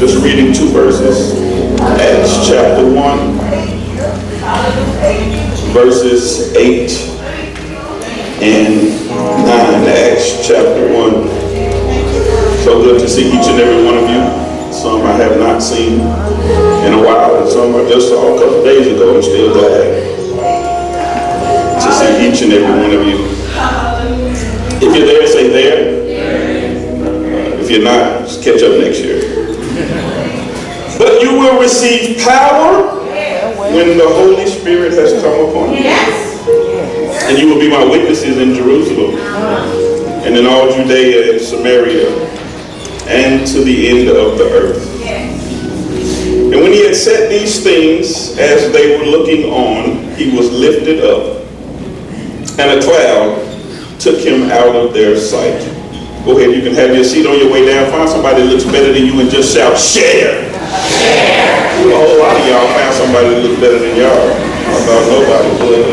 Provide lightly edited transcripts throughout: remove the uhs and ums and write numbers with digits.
just reading two verses. Acts chapter 1, verses 8 and 9. Acts chapter 1. So good to see each and every one of you. Some I have not seen in a while, and some I just saw a couple days ago. I'm still glad to see each and every one of you. If you're there, say there. If you're not, just catch up next year. But you will receive power when the Holy Spirit has come upon you. And you will be my witnesses in Jerusalem and in all Judea and Samaria and to the end of the earth. And when he had said these things, as they were looking on, he was lifted up, and a cloud took him out of their sight. Go ahead, you can have your seat on your way down. Find somebody that looks better than you and just shout, share. A whole lot of y'all found somebody that looks better than y'all. About nobody would.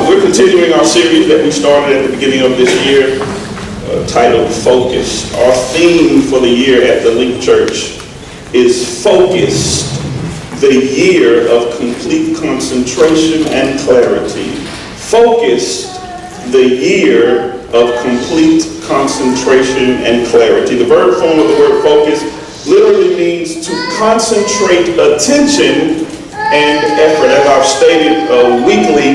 We're continuing our series that we started at the beginning of this year, titled Focused. Our theme for the year at the Link Church is Focused, the year of complete concentration and clarity. Focused, the year of complete concentration and clarity. The verb form of the word focus literally means to concentrate attention and effort. As I've stated weekly,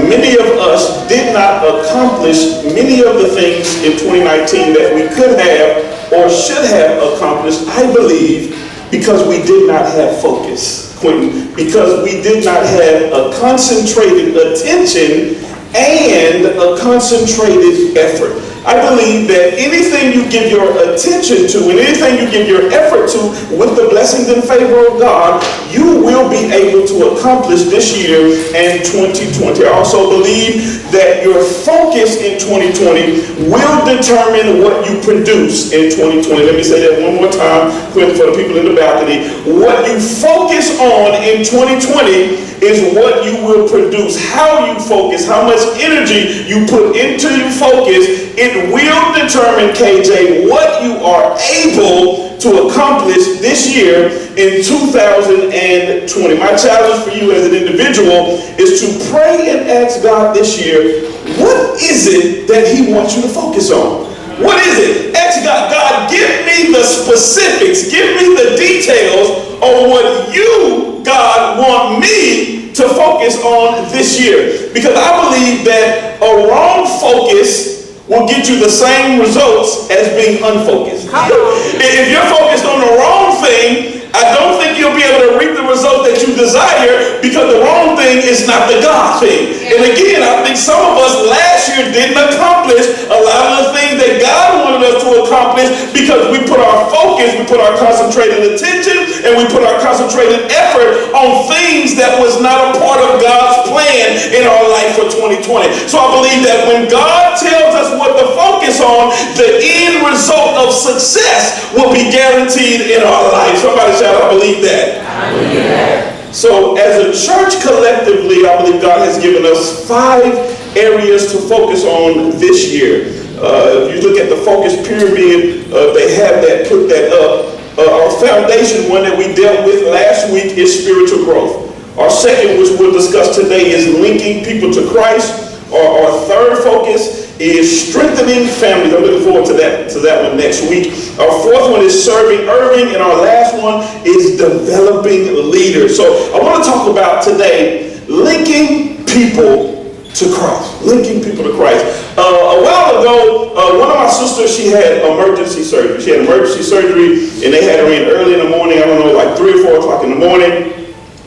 many of us did not accomplish many of the things in 2019 that we could have or should have accomplished, I believe, because we did not have focus, Quentin, because we did not have a concentrated attention and a concentrated effort. I believe that anything you give your attention to and anything you give your effort to with the blessings and favor of God, you will be able to accomplish this year and 2020. I also believe that your focus in 2020 will determine what you produce in 2020. Let me say that one more time for the people in the balcony. What you focus on in 2020 is what you will produce. How you focus, how much energy you put into your focus, it will determine, KJ, what you are able to accomplish this year in 2020. My challenge for you as an individual is to pray and ask God this year, what is it that he wants you to focus on? What is it? Ask God, God, give me the specifics, give me the details on what you, God, want me to focus on this year. Because I believe that a wrong focus will get you the same results as being unfocused. If you're focused on the wrong thing, I don't think you'll be able to reap the result that you desire, because the wrong thing is not the God thing. And again, I think some of us last year didn't accomplish a lot of the things that God wanted us to accomplish because we put our focus, we put our concentrated attention, and we put our concentrated effort on things that was not a part of God's plan in our life for 2020. So I believe that when God tells us what to focus on, the end result of success will be guaranteed in our life. Somebody shout, I believe that. I believe that. So as a church collectively, I believe God has given us 5 areas to focus on this year. If you look at the focus pyramid, they have that, put that up. Our foundation, one that we dealt with last week, is spiritual growth. Our second, which we'll discuss today, is linking people to Christ. Our third focus is strengthening families. I'm looking forward to that one next week. Our fourth one is serving Irving, and our last one is developing leaders. So I want to talk about today linking people to Christ. Linking people to Christ. A while ago, one of my sisters, she had emergency surgery. She had emergency surgery, and they had her in early in the morning. I don't know, like 3 or 4 o'clock in the morning.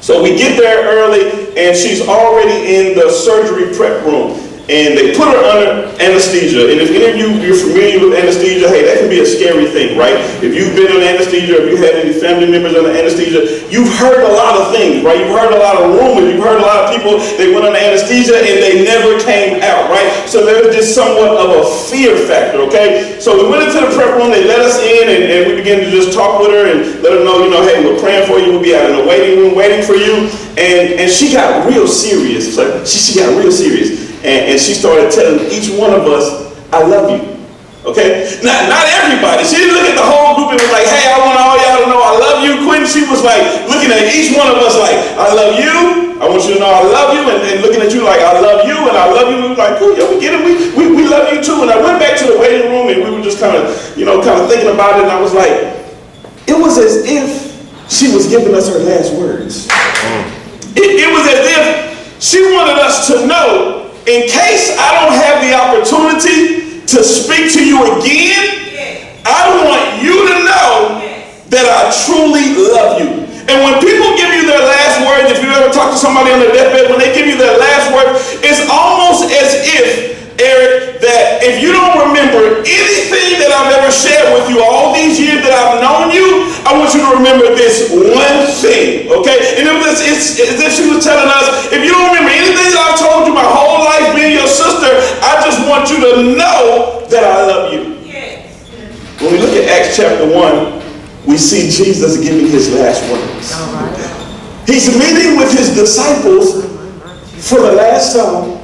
So we get there early, and she's already in the surgery prep room. And they put her under anesthesia. And if any of you, you're familiar with anesthesia, hey, that can be a scary thing, right? If you've been on anesthesia, if you had any family members under anesthesia, you've heard a lot of things, right? You've heard a lot of rumors. You've heard a lot of people, they went under anesthesia and they never came out, right? So there was just somewhat of a fear factor, okay? So we went into the prep room, they let us in, and we began to just talk with her and let her know, hey, we're praying for you. We'll be out in the waiting room waiting for you. And she got real serious. She got real serious. And she started telling each one of us, I love you. Okay? Not everybody. She didn't look at the whole group and was like, hey, I want all y'all to know I love you. Quinn, she was like looking at each one of us like, I love you. I want you to know I love you. And looking at you like, I love you and I love you. We were like, cool, yeah, we get it. We love you too. And I went back to the waiting room and we were just kind of thinking about it. And I was like, it was as if she was giving us her last words. It was as if she wanted us to know, in case I don't have the opportunity to speak to you again, I want you to know that I truly love you. And when people give you their last words, if you ever talk to somebody on their deathbed, when they give you their last words, it's almost as if, Eric, that if you don't remember anything that I've ever shared with you all these years that I've known you, I want you to remember this one thing, okay? And it's as if she was telling us, if you don't remember anything that I've told you my whole life being your sister, I just want you to know that I love you. Yes. When we look at Acts chapter 1, we see Jesus giving his last words. He's meeting with his disciples for the last time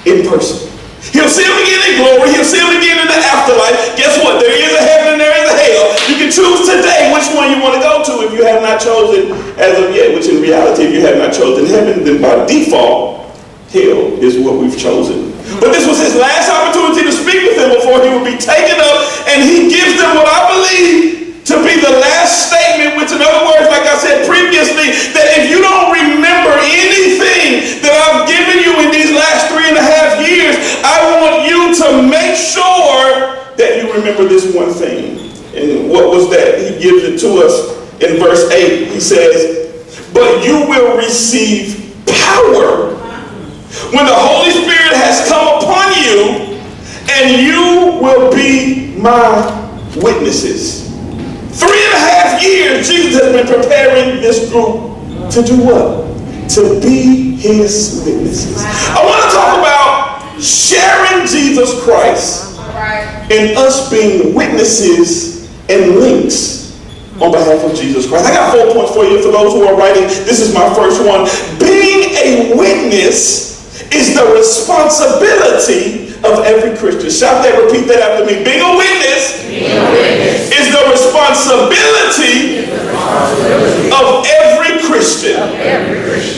in person. He'll see him again in glory. He'll see him again in the afterlife. Guess what? There is a heaven and there is a hell. You can choose today which one you want to go to if you have not chosen as of yet, which in reality, if you have not chosen heaven, then by default, hell is what we've chosen. But this was his last opportunity to speak with them before he would be taken up, and he gives them what I believe to be the last statement, which in other words, like I said previously, that if you don't remember anything that I've given you in these last 3.5 years, I want you to make sure that you remember this one thing. And what was that? He gives it to us in verse 8. He says, but you will receive power when the Holy Spirit has come upon you, and you will be my witnesses. 3.5 years, Jesus has been preparing this group to do what? To be his witnesses. I want to talk about sharing Jesus Christ and us being witnesses and links on behalf of Jesus Christ. I got 4 points for you. For those who are writing, this is my first one. Being a witness is the responsibility of every Christian. Shout that, repeat that after me. Being a witness is the responsibility of every Christian.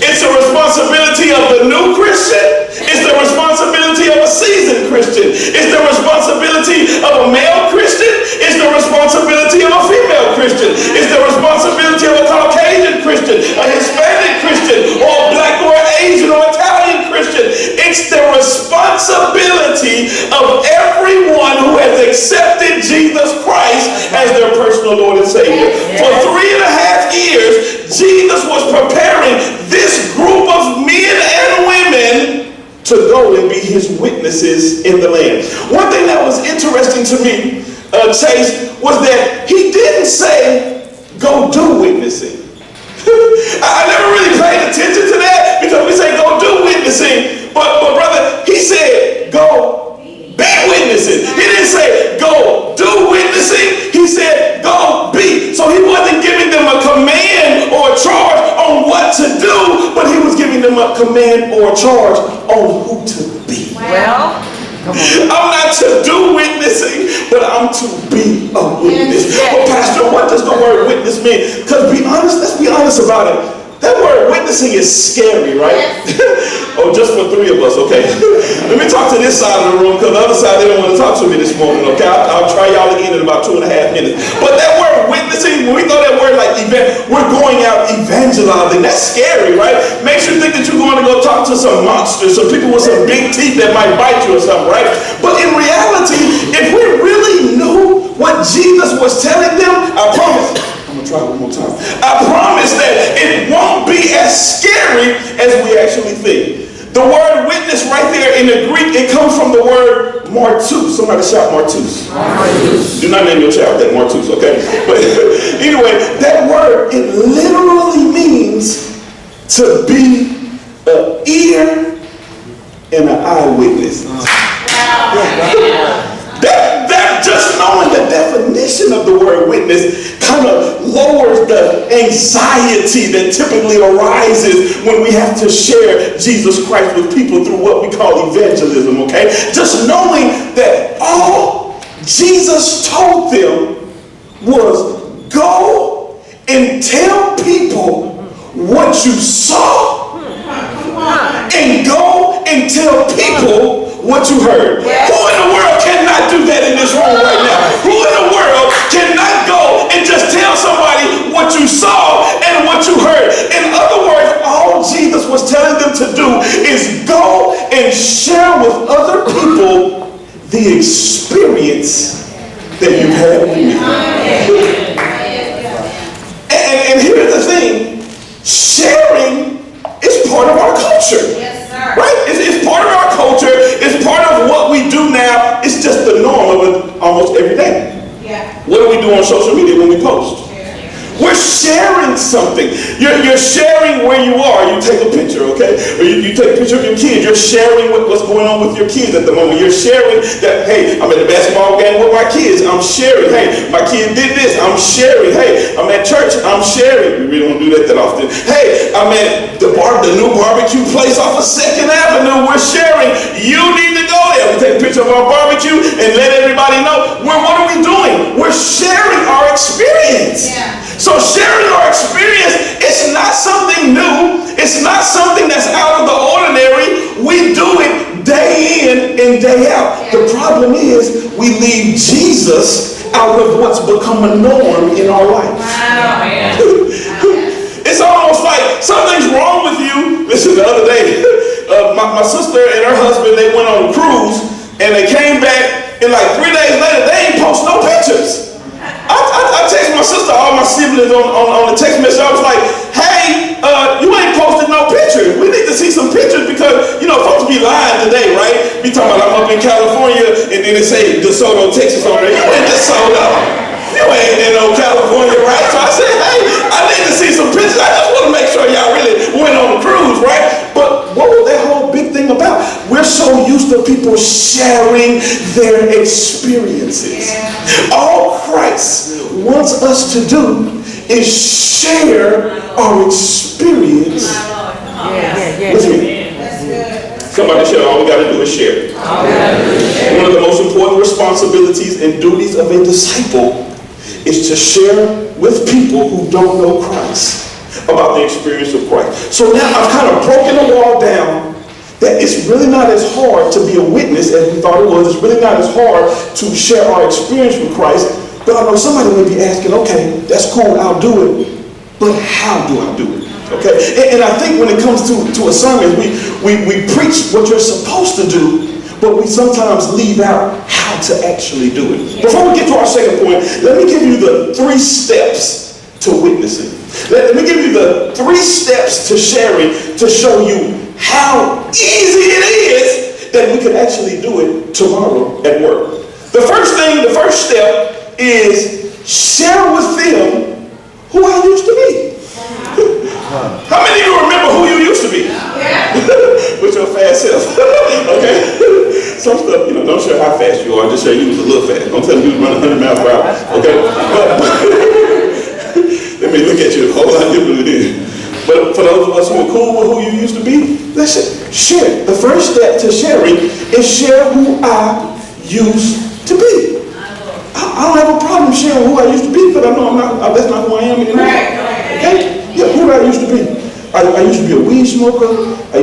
It's the responsibility of the new Christian. It's the responsibility of a seasoned Christian. It's the responsibility of a male Christian. It's the responsibility of a female Christian. It's the responsibility of a Caucasian Christian, a Hispanic Christian, or a black or Asian or Italian Christian. It's the responsibility of everyone who has accepted Jesus Christ as their personal Lord and Savior. For 3.5 years, Jesus was preparing this group of men and women to go and be his witnesses in the land. One thing that was interesting to me, Chase, was that he didn't say, go do witnessing. I never really paid attention to that because we say go do witnessing. But brother, he said go be witnessing. He didn't say go do witnessing. He said go be. So he wasn't giving them a command or a charge on what to do, but he was giving them a command or a charge on who to be. Well, I'm not to do witnessing, but I'm to be a witness. Well, Pastor, what does the word witness mean? Because let's be honest about it. That word witnessing is scary, right? Oh, just for 3 of us, okay? Let me talk to this side of the room, because the other side, they don't want to talk to me this morning, okay? I'll try y'all again in about 2.5 minutes. But that word witnessing, when we throw that word like event, we're going out evangelizing. That's scary, right? Makes you think that you're going to go talk to some monsters, some people with some big teeth that might bite you or something, right? But in reality, if we really knew what Jesus was telling them, I promise, I'm going to try one more time. I promise that it won't be as scary as we actually think. The word witness right there in the Greek, it comes from the word martus. Somebody shout martus. Martus. Do not name your child that, martus, okay? But anyway, that word, it literally means to be an ear and an eyewitness. That just knowing the definition of the word witness kind of lowers the anxiety that typically arises when we have to share Jesus Christ with people through what we call evangelism, okay? Just knowing that all Jesus told them was, go and tell people what you saw, and go and tell people what you heard. Who in the world cannot do that in this room right now? Who in the world cannot go and just tell somebody what you saw and what you heard? In other words, all Jesus was telling them to do is go and share with other people the experience that you've had with me. And here's the thing, sharing is part of our culture. Right? It's part of our culture. It's part of what we do now. It's just the norm of it almost every day. What do we do on social media when we post? We're sharing something. You're sharing where you are. You take a picture, okay? Or you take a picture of your kids. You're sharing what's going on with your kids at the moment. You're sharing that, hey, I'm at a basketball game with my kids. I'm sharing. Hey, my kid did this. I'm sharing. Hey, I'm at church. I'm sharing. We really don't do that often. Hey, I'm at the new barbecue place off of 2nd Avenue. We're sharing. You need to go there. We take a picture of our barbecue and let everybody know. What are we doing? We're sharing our experience. So sharing our experience, it's not something new. It's not something that's out of the ordinary. We do it day in and day out. The problem is we leave Jesus out of what's become a norm in our life. It's almost like something's wrong with you. Listen, the other day, my sister and her husband, they went on a cruise and they came back, and like 3 days later, they ain't post no pictures. I texted my sister, all my siblings on the text message. I was like, hey, you ain't posted no pictures. We need to see some pictures because, folks be lying today, right? Be talking about I'm up in California and then they say DeSoto, Texas on there. You ain't DeSoto. You ain't in California, right? So I said, hey, I need to see some pictures. I just want to make sure y'all really went on the cruise, right? But what was that whole big thing about? We're so used to people sharing their experiences. All Christ wants us to do is share our experience with me. Somebody share. All we got to do is share. One of the most important responsibilities and duties of a disciple is to share with people who don't know Christ about the experience of Christ. So now I've kind of broken the wall down that it's really not as hard to be a witness as we thought it was. It's really not as hard to share our experience with Christ. But I know somebody may be asking, okay, that's cool, I'll do it. But how do I do it? Okay? And I think when it comes to a sermon, we preach what you're supposed to do, but we sometimes leave out how to actually do it. Before we get to our second point, let me give you the 3 steps to witnessing. Let me give you the 3 steps to sharing to show you how easy it is that we can actually do it tomorrow at work. The first step is share with them who I used to be. How many of you remember who you used to be? With your fast self. Okay? Some stuff, don't share how fast you are, just share you was a little fast. Don't tell me you was running 100 miles per hour. Okay? Let me look at you a whole lot differently then. But for those of us who are cool with who you used to be, listen, share. The first step to sharing is share who I used to be. I don't have a problem sharing who I used to be because I know that's not who I am anymore. Okay? Yeah, who did I used to be? I used to be a weed smoker. I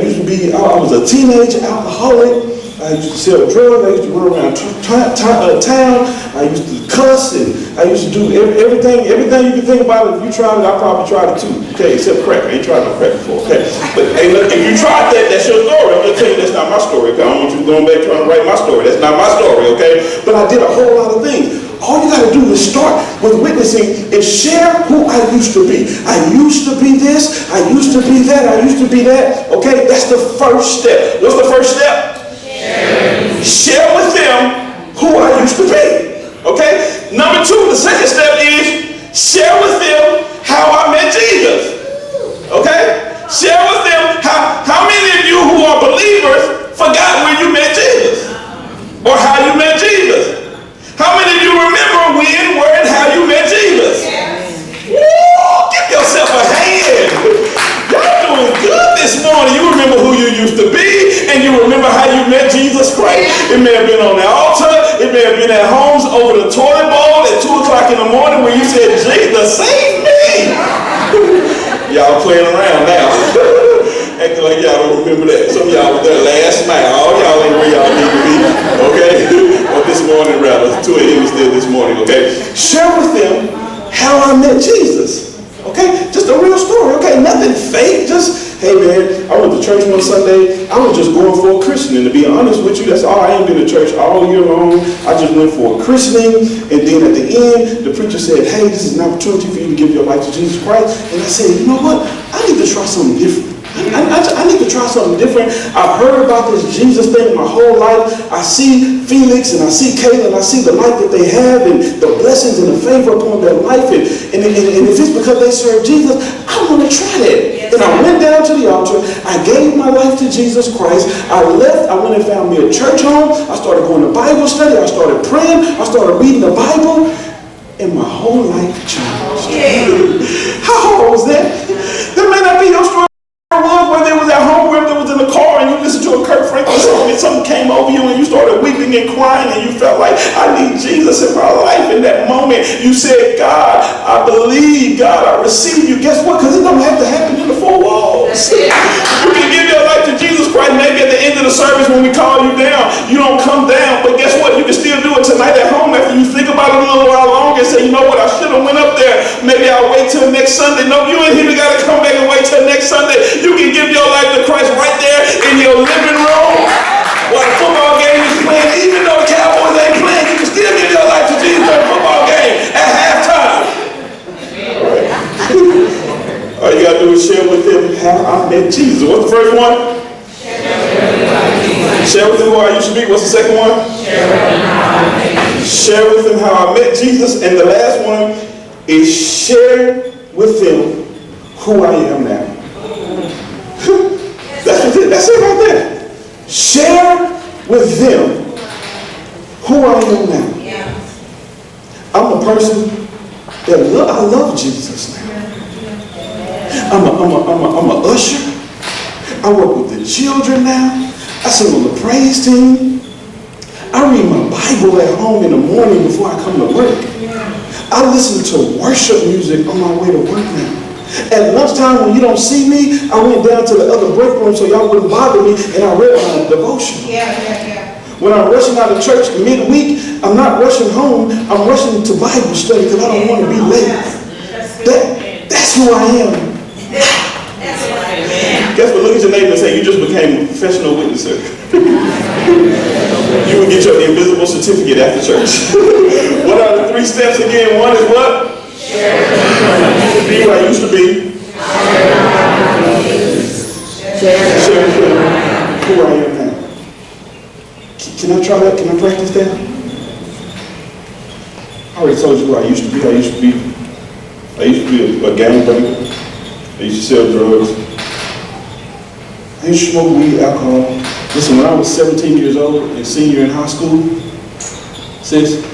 was a teenage alcoholic. I used to sell drugs. I used to run around town. I used to cuss, and I used to do everything you can think about. If you tried it, I probably tried it too. Okay, except crack. I ain't tried no crack before. Okay, but hey, look, if you tried that, that's your story. I'm gonna tell you that's not my story. Okay? I don't want you going back trying to write my story. That's not my story. Okay, but I did a whole lot of things. All you got to do is start with witnessing and share who I used to be. I used to be this. I used to be that. I used to be that. Okay, that's the first step. What's the first step? Share with them who I used to be. Okay? Number 2, the second step is share with them how I met Jesus. Okay? Share with them how many of you who are believers forgot where you met Jesus or how you met Jesus. How many of you remember when, where, and how you met Jesus? Woo! Give yourself a hand. Y'all doing good this morning. You remember who you used to be, and you remember how you met Jesus Christ. It may have been on the altar. It may have have been at homes over the toilet bowl at 2 o'clock in the morning when you said, Jesus, save me. Y'all playing around now. Acting like y'all don't remember that. Some of y'all was there last night. All y'all ain't where y'all need to be. Okay? Or this morning rather. 2 a.m. still this morning. Okay? Share with them how I met Jesus. Okay? Just a real story. Okay? Nothing fake. Just, hey man, I went to church one Sunday. I was just going for a christening. To be honest with you, that's all. I ain't been to church all year long. I just went for a christening. And then at the end, the preacher said, hey, this is an opportunity for you to give your life to Jesus Christ. And I said, you know what? I need to try something different. I need to try something different. I've heard about this Jesus thing my whole life. I see Felix and I see Kayla and I see the life that they have and the blessings and the favor upon their life. And if it's because they serve Jesus, I want to try that. Yes. And I went down to the altar. I gave my life to Jesus Christ. I left. I went and found me a church home. I started going to Bible study. I started praying. I started reading the Bible. And my whole life changed. Yeah. How hard was that? That may not be your story. Whether it was at home, whether it was in the car, and you listened to a Kirk Franklin song, and something came over you, and you started weeping and crying, and you felt like, I need Jesus in my life. In that moment, you said, God, I believe, God, I receive you. Guess what? Because it don't have to happen in the 4 walls. You can give your life to Jesus Christ. Maybe at the end of the service when we call you down, you don't come down. But guess what? You can still do it tonight at home after you think about it a little while longer and say, you know what? I should have went up there. Maybe I'll wait till next Sunday. No, you ain't even got to come back and wait till next Sunday. You can give your life to Christ right there in your living room while the football game is playing. Even though the Cowboys ain't playing, you can still give your life to Jesus at a football game at halftime. All right. All you got to do is share with them how I met Jesus. What's the first one? Share with them who I used to be. What's the second one? Share with them how I met Jesus. And the last one is share with them who I am now. That's it right there. Share with them who I am now. Yeah. I'm a person that I love Jesus now. I'm a usher. I work with the children now. I sing on the praise team. I read my Bible at home in the morning before I come to work. I listen to worship music on my way to work now. At lunchtime, when you don't see me, I went down to the other break room so y'all wouldn't bother me, and I read my devotion. When I'm rushing out of church midweek, I'm not rushing home. I'm rushing to Bible study because I don't want to be late. That's who I am. Guess what? Look at your neighbor and say, you just became a professional witnesser. You would get your invisible certificate after church. What are the 3 steps again? One is what? Be who I used to be. Share who I am now. Can I try that? Can I practice that? I already told you who I used to be. I used to be a gangbanger. I used to sell drugs. I used to smoke weed, alcohol. Listen, when I was 17 years old and senior in high school, sis,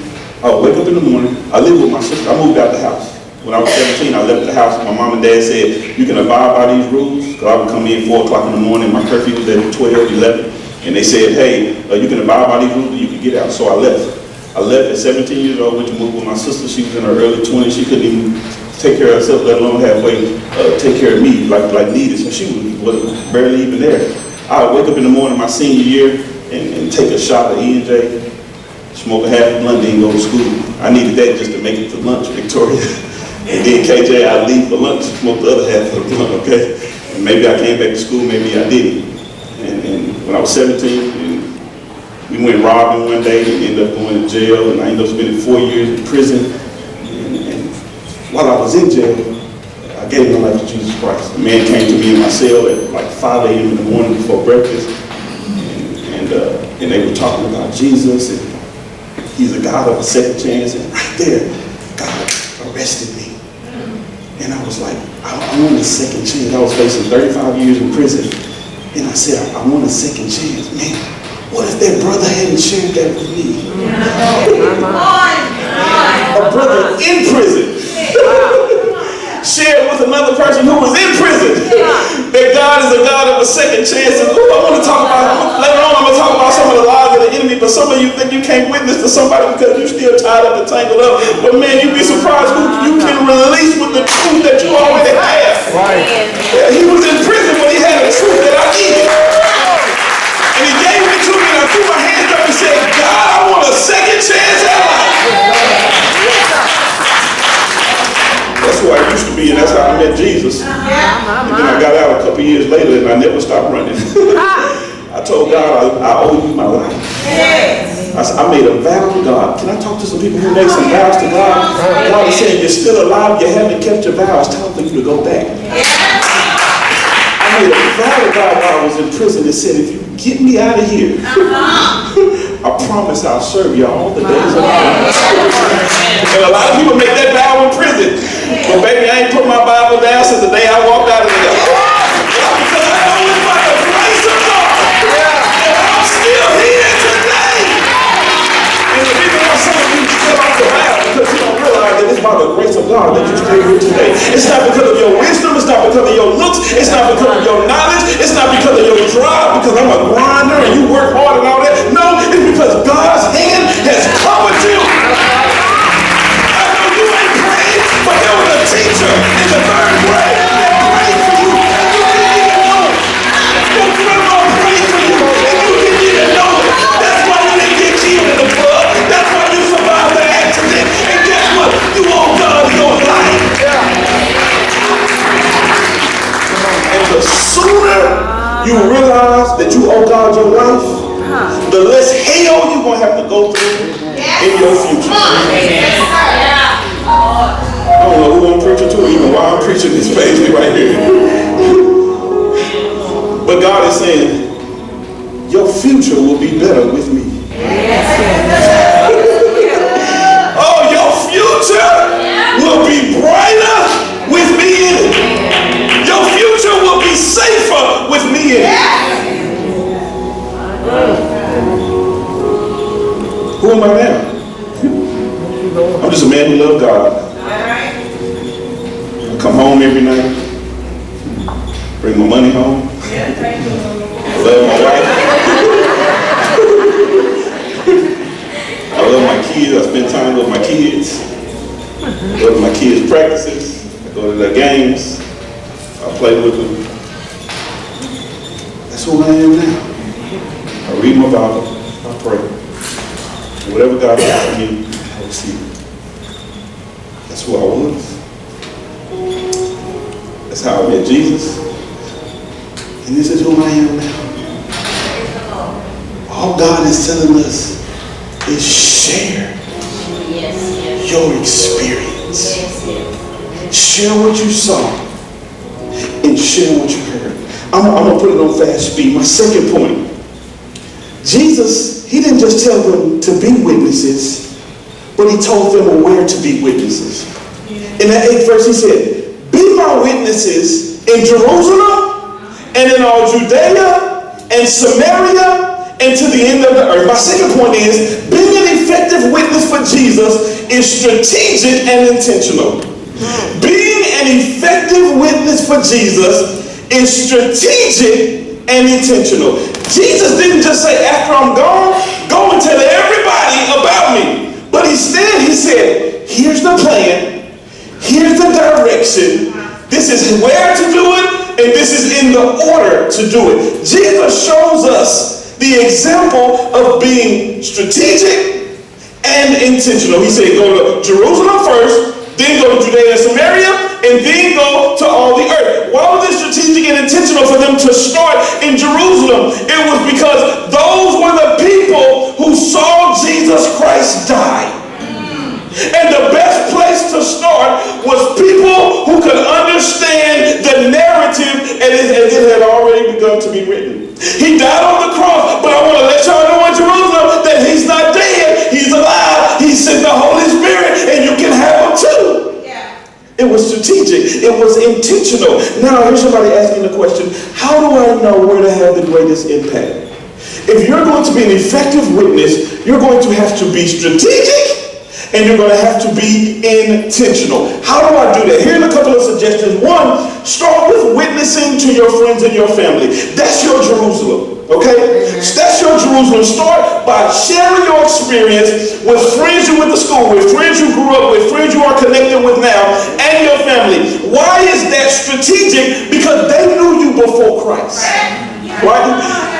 I would wake up in the morning. I lived with my sister. I moved out the house. When I was 17, I left the house. My mom and dad said, you can abide by these rules. Because I would come in 4 o'clock in the morning. My curfew was at 12, 11. And they said, hey, you can abide by these rules and you can get out. So I left. I left at 17 years old, went to move with my sister. She was in her early 20s. She couldn't even take care of herself, let alone halfway take care of me like needed. So she was barely even there. I would wake up in the morning my senior year and take a shot of E&J, smoke a half a blunt, then go to school. I needed that just to make it to lunch, Victoria. And then KJ, I'd leave for lunch, smoke the other half of the blunt, okay? And maybe I came back to school, maybe I didn't. And when I was 17, we went robbing one day and ended up going to jail, and I ended up spending 4 years in prison. And while I was in jail, I gave my life to Jesus Christ. A man came to me in my cell at like 5 a.m. in the morning before breakfast, and they were talking about Jesus, and he's a God of a second chance, and right there, God arrested me. And I was like, I want a second chance. I was facing 35 years in prison, and I said, I want a second chance. Man, what if that brother hadn't shared that with me? A brother in prison shared with another person who was in prison that God is a God of a second chance. And I want to talk about, later on I'm going to talk about some of the lies of the enemy, but some of you think and you can't witness to somebody because you're still tied up and tangled up. But man, you'd be surprised who you can release with the truth that you already have. Right. Yeah, he was in prison, but he had a truth that I needed. And he gave it to me, and I threw my hands up and said, God, I want a second chance at life. That's who I used to be, and that's how I met Jesus. And then I got out a couple years later, and I never stopped running. I told God, I owe you my life. I made a vow to God. Can I talk to some people who make some vows to God? God is saying, you're still alive, you haven't kept your vow. It's time for you to go back. I made a vow to God while I was in prison and said, if you get me out of here, I promise I'll serve you all the days of my life. And a lot of people make that vow in prison. But baby, I ain't put my Bible down since the day I walked out of there. Because I know it's by the grace of God. And I'm still here today. And the reason why some of you still off the vow because you don't realize that it's by the grace of God that you stay here today. It's not because of your wisdom, it's not because of your looks, it's not because of your knowledge, it's not because of your drive, because I'm a grinder and you work hard and all that. No, it's because God's hand has covered you. I know you ain't prayed, but there was a teacher in the 3rd grade that prayed for you. You didn't even know it. Your grandma prayed for you, and you didn't even know it. That's why you didn't get killed in the flood. That's why you survived the accident. And guess what? You owe God your life. And the sooner you realize that you owe God your life, the less hell you're going to have to go through in your future. I don't know who I'm preaching to or even why I'm preaching this page right here. But God is saying, your future will be better with me. Oh, your future will be brighter with me in it. Your future will be safer with me in it. Who am I now? I'm just a man who loves God. I come home every night, bring my money home. I love my wife. I love my kids. I spend time with my kids. I go to my kids' practices. I go to their games. I play with them. That's who I am now. I read my Bible. I pray. Whatever God asks me, I receive it. That's who I was. That's how I met Jesus. And this is who I am now. All God is telling us is share your experience. Share what you saw and share what you heard. I'm going to put it on fast speed. My second point. Jesus, he didn't just tell them to be witnesses, but he told them where to be witnesses. In that 8th verse, he said, be my witnesses in Jerusalem and in all Judea and Samaria and to the end of the earth. My second point is, being an effective witness for Jesus is strategic and intentional. Being an effective witness for Jesus is strategic and intentional. Jesus didn't just say, after I'm gone, go and tell everybody about me. But instead, he said, here's the plan, here's the direction, this is where to do it, and this is in the order to do it. Jesus shows us the example of being strategic and intentional. He said, go to Jerusalem first, then go to Judea and Samaria, and then go to all the earth. Why was it strategic and intentional for them to start in Jerusalem? It was because those were the people who saw Jesus Christ die. And the best place to start was people who could understand the narrative as it had already begun to be written. He died on the cross, but I want to let y'all know in Jerusalem that he's not dead. He's alive. He sent the Holy Spirit, and you can have him too. It was strategic. It was intentional. Now, here's somebody asking the question, how do I know where to have the greatest impact? If you're going to be an effective witness, you're going to have to be strategic and you're going to have to be intentional. How do I do that? Here's a couple of suggestions. One, start with witnessing to your friends and your family. That's your Jerusalem, okay? That's your Jerusalem. Start by sharing your experience with friends you went to school with, friends you grew up with, friends you are connected with now, and your family. Why is that strategic? Because they knew you before Christ. Right?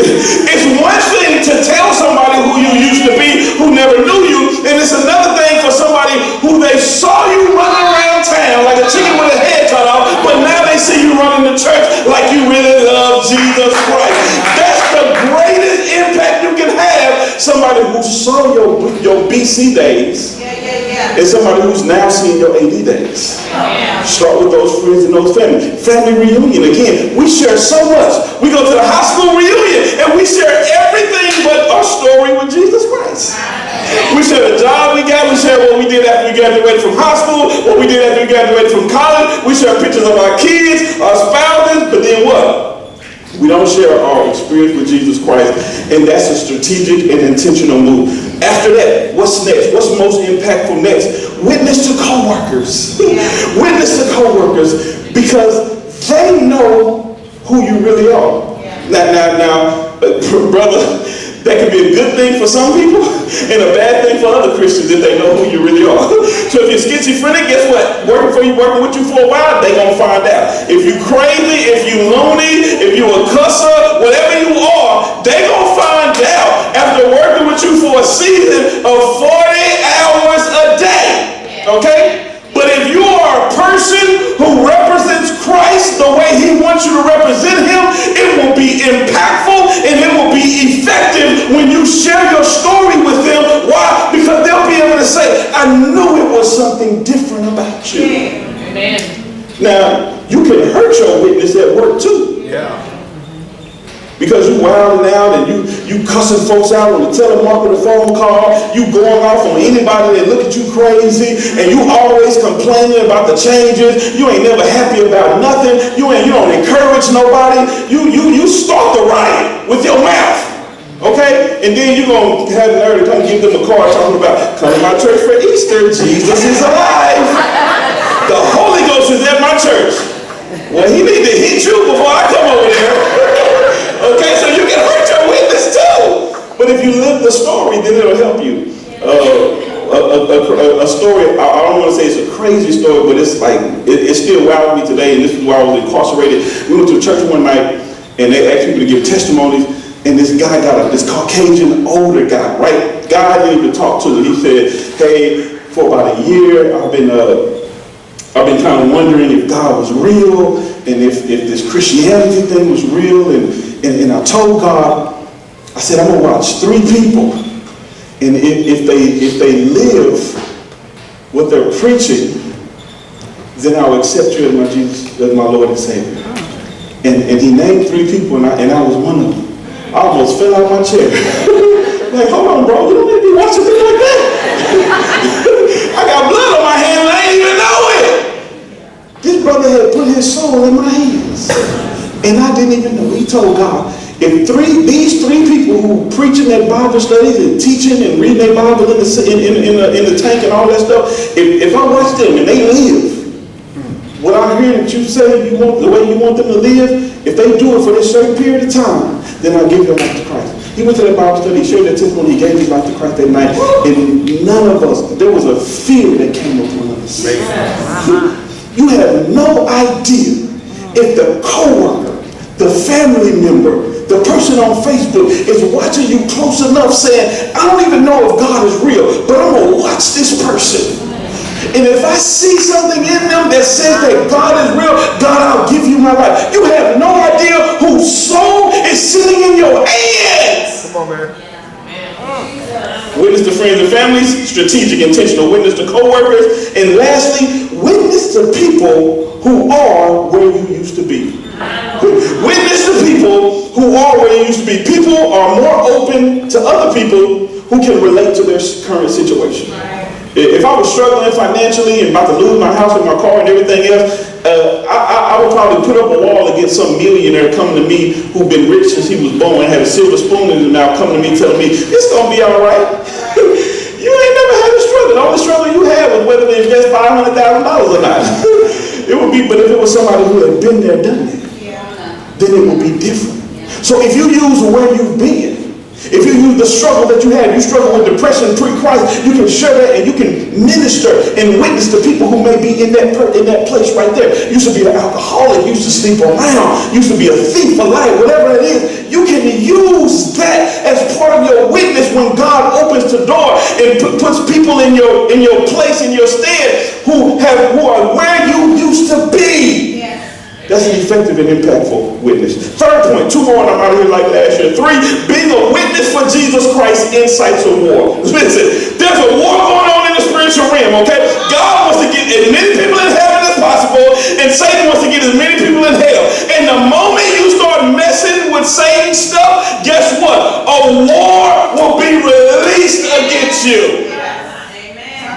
It's one thing to tell somebody who you used to be, who never knew you, and it's another thing for somebody who they saw you running around town like a chicken with a head cut off, but now they see you running to church like you really love Jesus Christ. That's the greatest impact you can have. Somebody who saw your BC days and somebody who's now seeing your AD days. Start with those friends and those family. Family reunion. Again, we share so much. We go to the high school reunion and we share everything but our story with Jesus Christ. We share the job we got. We share what we did after we graduated from high school, what we did after we graduated from college. We share pictures of our kids, our spouses, but then what? We don't share our experience with Jesus Christ, and that's a strategic and intentional move. After that, what's next? What's most impactful next? Witness to coworkers. Witness to coworkers, because they know who you really are. Now, brother, that can be a good thing for some people and a bad thing for other Christians if they know who you really are. So if you're schizophrenic, guess what? Working with you for a while, they're going to find out. If you crazy, if you loony, if you a cusser, whatever you are, they're going to find out after working with you for a season of 40 hours a day. Okay? But if you are a person who represents Christ the way he wants you to represent him, it will be impactful and it will be effective when you share your story with them. Why? Because they'll be able to say, I knew it was something different about you. Amen. Now, you can hurt your witness at work too. Yeah. Because you wilding out and you cussing folks out on the telemarketer phone call, you going off on anybody that look at you crazy, and you always complaining about the changes. You ain't never happy about nothing. You don't encourage nobody. You start the riot with your mouth. Okay? And then you're going to have the nerve to come give them a card talking about, come to my church for Easter, Jesus is alive. The Holy Ghost is at my church. Well, he need to hit you before I come over there. Okay, so you can hurt your witness too. But if you live the story, then it'll help you. A story, I don't want to say it's a crazy story, but it's like, it's still wild me today, and this is why I was incarcerated. We went to a church one night, and they asked people to give testimonies, and this guy this Caucasian older guy, right? Guy I didn't even talk to him. He said, hey, for about a year, I've been kind of wondering if God was real, and if this Christianity thing was real, and I told God, I said, I'm going to watch 3 people, and if they live what they're preaching, then I'll accept you as my Jesus, as my Lord and Savior. And he named 3 people, and I was one of them. I almost fell out of my chair. Like, hold on, bro, you don't need to be watching me like that. I got blood on my hand and I didn't even know it. This brother had put his soul in my hands, and I didn't even know. He told God, if these 3 people who preaching their Bible studies and teaching and reading their Bible in the tank and all that stuff, if I watch them and they live what I hear that you say you want, the way you want them to live, if they do it for this certain period of time, then I'll give your life to Christ. He went to that Bible study, he shared that testimony, he gave his life to Christ that night, and none of us, there was a fear that came upon us. You have no idea if the coworker, the family member, the person on Facebook is watching you close enough saying, I don't even know if God is real, but I'm going to watch this person. And if I see something in them that says that God is real, God, I'll give you my life. You have no idea whose soul is sitting in your hands. Come on, man. Witness to friends and families, strategic, intentional. Witness to co-workers. And lastly, witness to people who are where you used to be. Witness to people who are where you used to be. People are more open to other people who can relate to their current situation. If I was struggling financially and about to lose my house and my car and everything else, I would probably put up a wall against some millionaire coming to me who'd been rich since he was born, had a silver spoon in his mouth, coming to me telling me, it's going to be all right. You ain't never had a struggle. The only struggle you had was whether to invest $500,000 or not. It would be, but if it was somebody who had been there, done it, then it would be different. So if you use where you've been, if you use the struggle that you had, you struggle with depression pre-Christ, you can share that and you can minister and witness to people who may be in that place right there. Used to be an alcoholic, used to sleep around, used to be a thief, a liar, whatever it is. You can use that as part of your witness when God opens the door and puts people in your place, in your stead, who are where you used to be. That's an effective and impactful witness. Third point, 2 more, and I'm out of here like last year. 3, being a witness for Jesus Christ incites a war. Listen, there's a war going on in the spiritual realm, okay? God wants to get as many people in heaven as possible, and Satan wants to get as many people in hell. And the moment you start messing with Satan's stuff, guess what? A war will be released against you.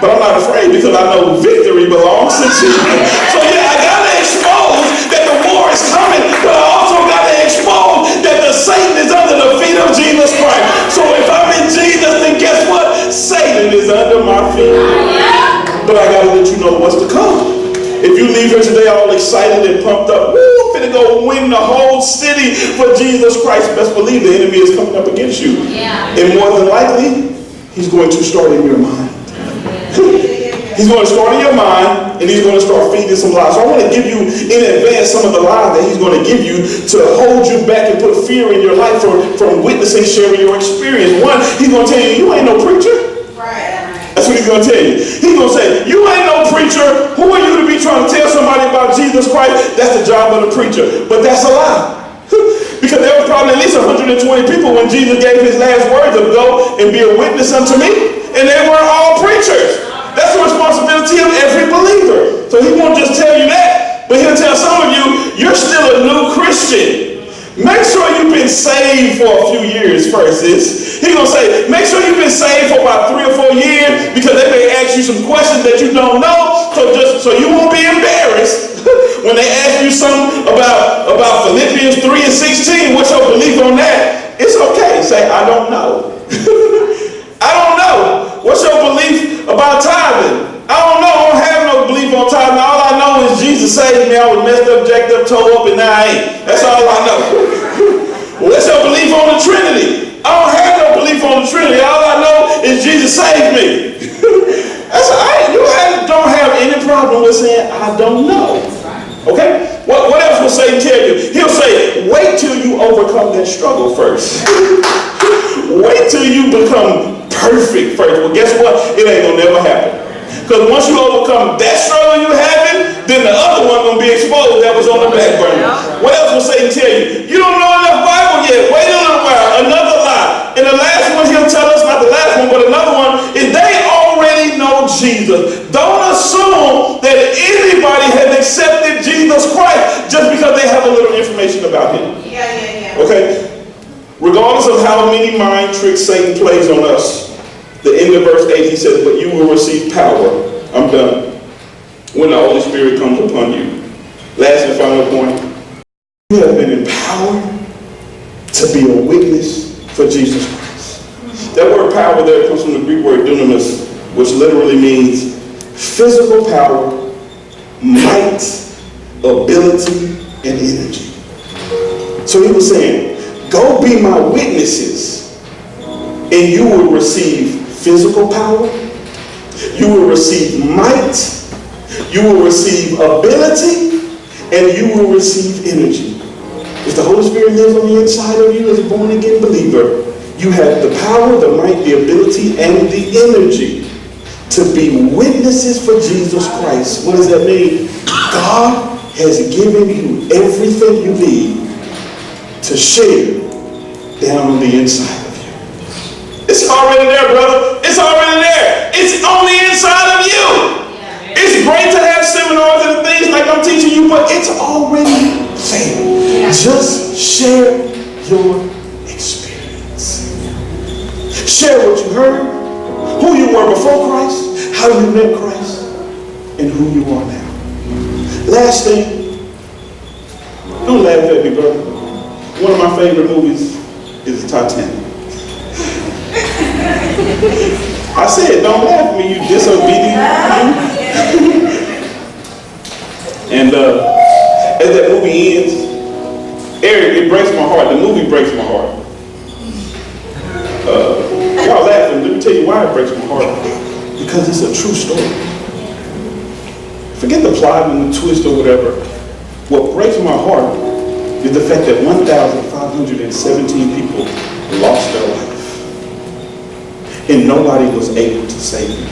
But I'm not afraid because I know victory belongs to Jesus. So yeah, I got to expose that the war is coming, but I also got to expose that the Satan is under the feet of Jesus Christ. So if I'm in Jesus, then guess what? Satan is under my feet. But I got to let you know what's to come. If you leave here today all excited and pumped up, woo, I'm finna go win the whole city for Jesus Christ, best believe the enemy is coming up against you. And more than likely, he's going to start in your mind. He's going to start in your mind, and he's going to start feeding some lies. So I want to give you in advance some of the lies that he's going to give you to hold you back and put fear in your life from witnessing, sharing your experience. One, he's going to tell you, you ain't no preacher. That's what he's going to tell you. He's going to say, you ain't no preacher. Who are you to be trying to tell somebody about Jesus Christ? That's the job of the preacher. But that's a lie. Because there was probably at least 120 people when Jesus gave his last words of go and be a witness unto me. And they weren't all preachers. That's the responsibility of every believer. So he won't just tell you that, but he'll tell some of you, you're still a new Christian. Make sure you've been saved for a few years first. He's going to say, make sure you've been saved for about 3 or 4 years, because they may ask you some questions that you don't know, so you won't be embarrassed when they ask you something about Philippians 3 and 16. What's your belief on that? It's okay. Say, I don't know. I don't know. What's your belief about tithing? I don't know. I don't have no belief on tithing. All I know is Jesus saved me. I was messed up, jacked up, tore up, and now I ain't. That's all I know. What's your belief on the Trinity? I don't have no belief on the Trinity. All I know is Jesus saved me. That's all right. You don't have any problem with saying, I don't know. Okay? What else will Satan tell you? He'll say, wait till you overcome that struggle first. Wait till you become perfect first. Well, guess what? It ain't gonna never happen. Because once you overcome that struggle you having, then the other one gonna be exposed that was on the back burner. What else will Satan tell you? You don't know enough Bible yet. Wait a little while. Another lie. And the last one he'll tell us, not the last one, but another one, is they already know Jesus. Don't assume that anybody has accepted Jesus Christ just because they have a little information about him. Okay? Regardless of how many mind tricks Satan plays on us, the end of verse 8, he says, but you will receive power. I'm done. When the Holy Spirit comes upon you. Last and final point. You have been empowered to be a witness for Jesus Christ. That word power there comes from the Greek word dunamis, which literally means physical power, might, ability, and energy. So he was saying, go be my witnesses, and you will receive physical power, you will receive might, you will receive ability, and you will receive energy. If the Holy Spirit lives on the inside of you as a born-again believer, you have the power, the might, the ability, and the energy to be witnesses for Jesus Christ. What does that mean? God has given you everything you need to share down on the inside of you. It's already there, brother. It's already there. It's on the inside of you. It's great to have seminars and things like I'm teaching you, but it's already there. Just share your experience. Share what you heard, who you were before Christ, how you met Christ, and who you are now. Last thing, don't laugh at me, brother. One of my favorite movies is Titanic. I said, don't laugh at me, you disobedient. And as that movie ends, Eric, it breaks my heart. The movie breaks my heart. Y'all laughing, let me tell you why it breaks my heart. Because it's a true story. Forget the plot and the twist or whatever. What breaks my heart is the fact that 1,517 people lost their life. And nobody was able to save them.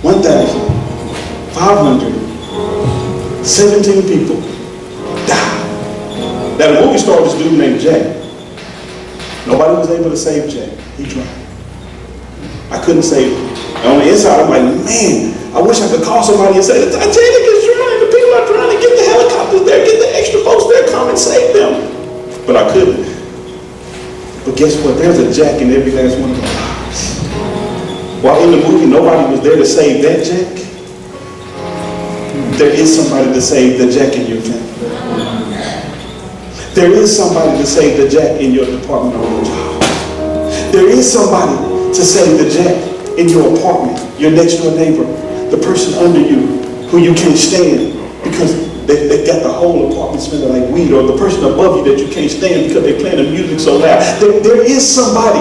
1,517 people died. Now the movie starred this dude named Jack. Nobody was able to save Jack. He drowned. I couldn't save him. And on the inside, I'm like, man, I wish I could call somebody and say, the Titanic is drowning, the people are drowning, get the helicopters there, get the extra folks there, come and save them. But I couldn't. But guess what? There's a Jack in every last one of our lives. While in the movie, nobody was there to save that Jack. There is somebody to save the Jack in your family. There is somebody to save the Jack in your department or your job. There is somebody to save the Jack in your apartment, your next door neighbor, the person under you who you can't stand because they got the whole apartment smelling like weed, or the person above you that you can't stand because they're playing the music so loud. There is somebody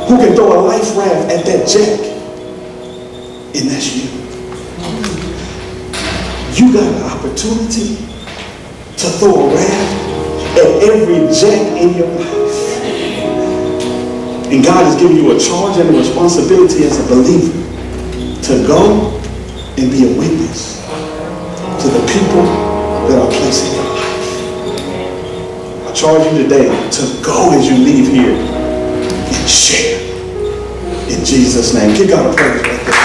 who can throw a life raft at that Jack, and that's you. You got an opportunity to throw a raft at every Jack in your life. And God has given you a charge and a responsibility as a believer to go and be a witness to the people that are placed in your life. I charge you today to go as you leave here and share. In Jesus' name. Give God a praise right there.